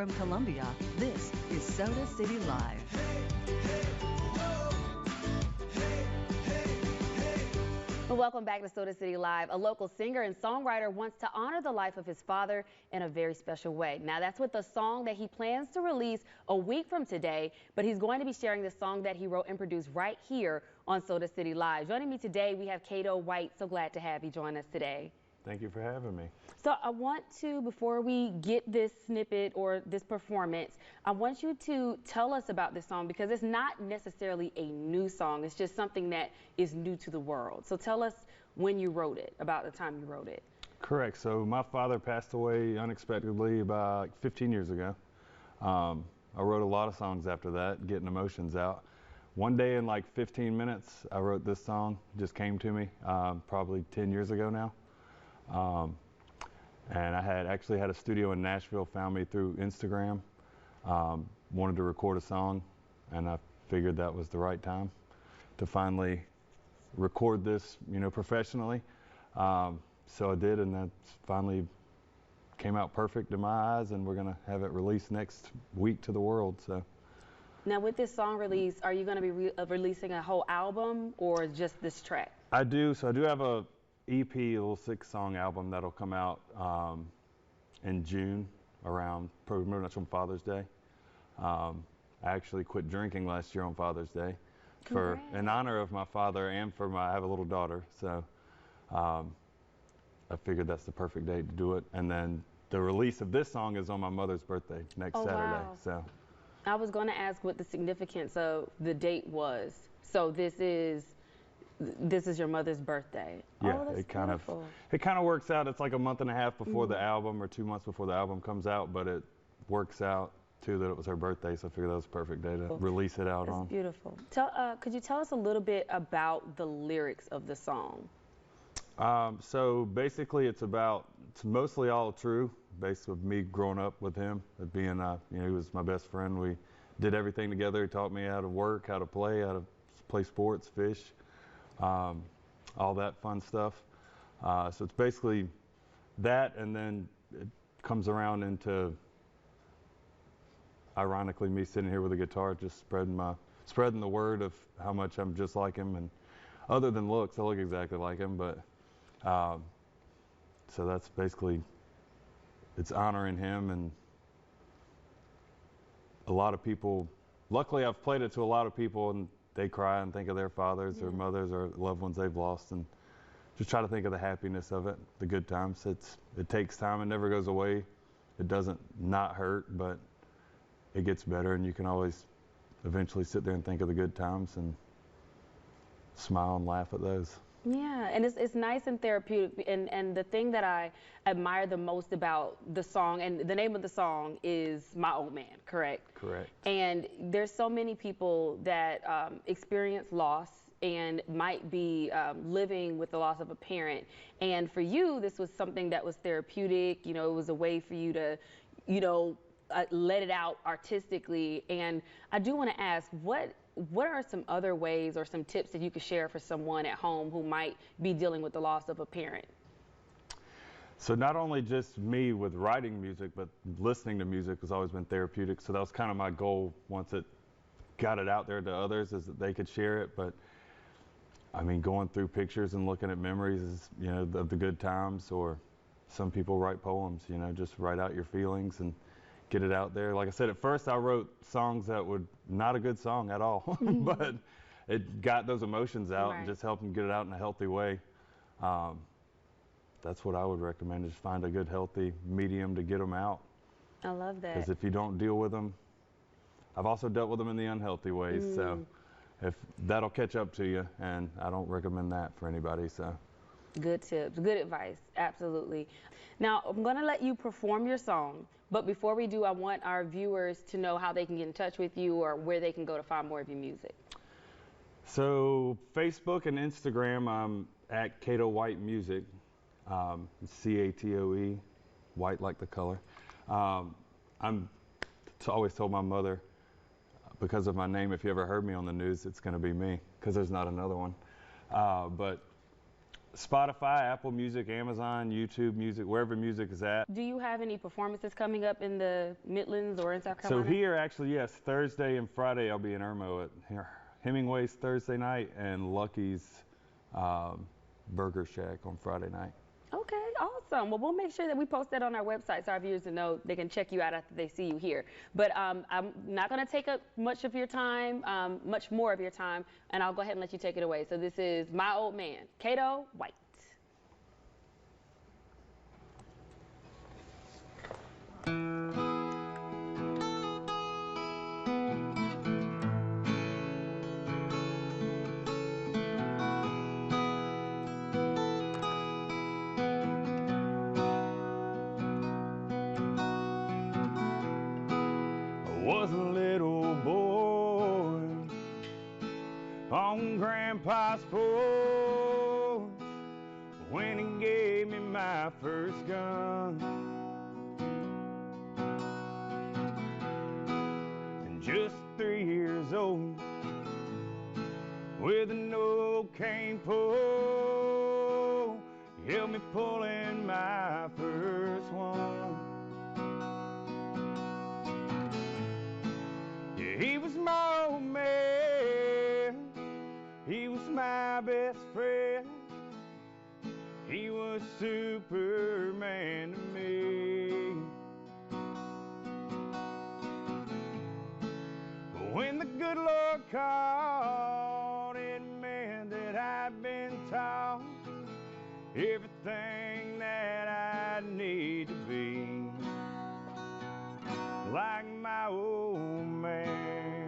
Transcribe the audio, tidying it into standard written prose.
from Columbia, this is Soda City Live. Well, welcome back to Soda City Live. A local singer and songwriter wants to honor the life of his father in a very special way. Now, that's with the song that he plans to release a week from today, but he's going to be sharing the song that he wrote and produced right here on Soda City Live. Joining me today, we have Kato White. So glad to have you join us today. Thank you for having me. So I want to, before we get this snippet or this performance, I want you to tell us about this song because it's not necessarily a new song. It's just something that is new to the world. So tell us when you wrote it, about the time you wrote it. Correct. So my father passed away unexpectedly about 15 years ago. I wrote a lot of songs after that, getting emotions out. One day in like 15 minutes, I wrote this song. It just came to me probably 10 years ago now. And I had actually had a studio in Nashville, found me through Instagram, wanted to record a song, and I figured that was the right time to finally record this, professionally. So I did, and that finally came out perfect in my eyes, and we're gonna have it released next week to the world. So. Now, with this song release, are you gonna be releasing a whole album or just this track? I do. So I do have a EP, a little 6-song album that'll come out in June, around pretty much on Father's Day. I actually quit drinking last year on Father's Day in honor of my father and I have a little daughter, so I figured that's the perfect day to do it. And then the release of this song is on my mother's birthday next Saturday. Wow. So I was going to ask what the significance of the date was. So this is your mother's birthday. Yeah, oh, it kind of works out. It's like a month and a half before the album, or 2 months before the album comes out, but it works out too that it was her birthday, so I figured that was a perfect day to release it out on. That's beautiful. Could you tell us a little bit about the lyrics of the song? So basically it's mostly all true, based with me growing up with him, being, he was my best friend. We did everything together. He taught me how to work, how to play sports, fish, all that fun stuff. So it's basically that, and then it comes around into, ironically, me sitting here with a guitar, just spreading the word of how much I'm just like him. And other than looks, I look exactly like him, but so that's basically, it's honoring him. And a lot of people, luckily I've played it to a lot of people, and they cry and think of their fathers or mothers or loved ones they've lost, and just try to think of the happiness of it, the good times. It takes time, it never goes away. It doesn't not hurt, but it gets better, and you can always eventually sit there and think of the good times and smile and laugh at those. Yeah, and it's nice and therapeutic, and the thing that I admire the most about the song, and the name of the song is My Old Man, correct? Correct. And there's so many people that experience loss and might be living with the loss of a parent, and for you, this was something that was therapeutic. It was a way for you to, let it out artistically. And I do want to ask, what are some other ways or some tips that you could share for someone at home who might be dealing with the loss of a parent? So not only just me with writing music, but listening to music has always been therapeutic. So that was kind of my goal once it got it out there to others, is that they could share it. But I mean, going through pictures and looking at memories is, of the good times, or some people write poems, just write out your feelings and get it out there. Like I said, at first I wrote songs that were not a good song at all, but it got those emotions out and just helped them get it out in a healthy way. That's what I would recommend, is find a good healthy medium to get them out. I love that. Because if you don't deal with them, I've also dealt with them in the unhealthy ways, so if that'll catch up to you, and I don't recommend that for anybody. So. Good tips, good advice, absolutely. Now, I'm going to let you perform your song, but before we do, I want our viewers to know how they can get in touch with you or where they can go to find more of your music. So, Facebook and Instagram, I'm at Kato White Music, C-A-T-O-E, white like the color. I'm always told my mother, because of my name, if you ever heard me on the news, it's going to be me, because there's not another one. But Spotify, Apple Music, Amazon, YouTube Music, wherever music is at. Do you have any performances coming up in the Midlands or in South So Carolina? here, actually, yes, Thursday and Friday I'll be in Irmo at Hemingway's Thursday night and Lucky's Burger Shack on Friday night. Okay, awesome. Well, we'll make sure that we post that on our website so our viewers to know they can check you out after they see you here. But I'm not going to take up much of your time, much more of your time, and I'll go ahead and let you take it away. So this is My Old Man, Kato White. Was a little boy on Grandpa's porch when he gave me my first gun. And just 3 years old with an old cane pole, he helped me pull in my first one. He was my old man, he was my best friend, he was Superman to me. But when the good Lord called, it meant that I'd been taught everything that I need to be like my old man.